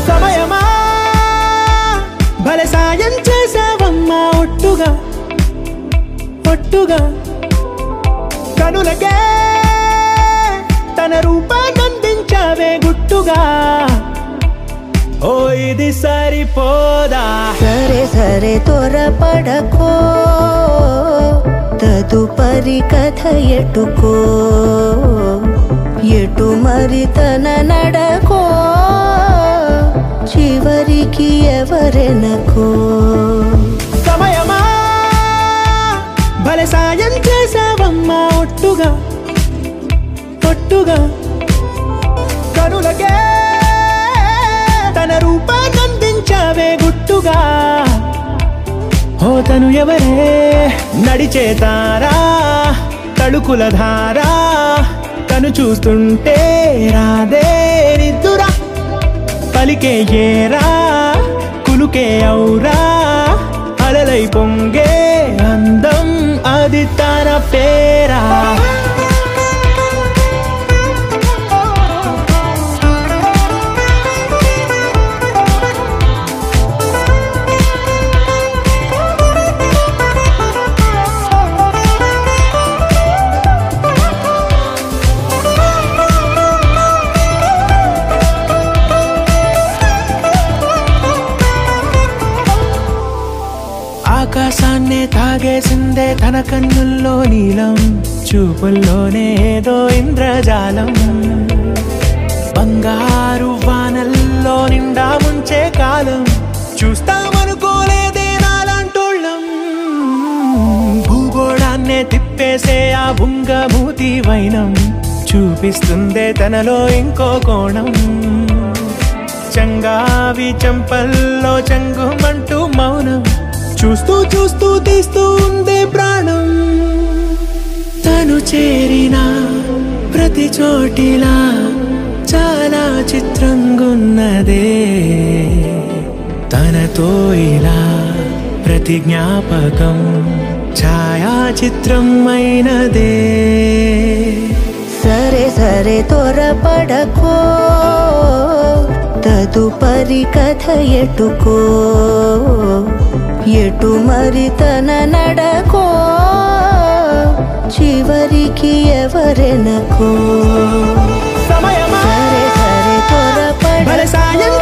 సమయమా భలే సాయం చేసావమ్మా ఒట్టుగా ఒట్టుగా కనులకే తన రూపాన్నందించావే గుట్టుగా ఓ ఇది సరిపోదా సరే సరే త్వరపడకో తదుపరి కథ ఎటుకో ఎటు మరి తన నడకో చివరికి ఎవరెనకో సమయమా భలే సాయం చేసావమ్మా ఒట్టుగా ఒట్టుగా కనులకే తన రూపాన్నందించావే గుట్టుగా ఓ తను ఎవరే నడిచే తారా తడుకుల ధారా తను చూస్తుంటే రాదే నిద్దురా పలికే ఏరా కులుకే ఔరా అలలై పొంగే అందం అది తన పేరా ఆకాశాన్నే తాగేసిందే తన కన్నుల్లో నీలం చూపుల్లోనే ఏదో ఇంద్రజాలం బంగారు వానల్లో నిండా ముంచే కాలం చూస్తామనుకోలేదే నాలాంటోళ్ళం భూగోళాన్నే తిప్పేసే ఆ బుంగమూతి వైనం చూపిస్తుందే తనలో ఇంకో కోణం చంగావి చెంపల్లో చంగుమంటూ మౌనం చూస్తూ చూస్తూ తీస్తూ ఉందే ప్రాణం తను చేరిన ప్రతి చోటిలా చాలా చిత్రంగున్నదే తనతో ఇలా ప్రతి జ్ఞాపకం ఛాయాచిత్రం అయినదే సరే సరే త్వరపడకో తదుపరి కథ ఎటుకో ఎటు మరి తన నడకో చివరికి ఎవరెనకో సమయమా సరే సరే త్వరపడకో సాయం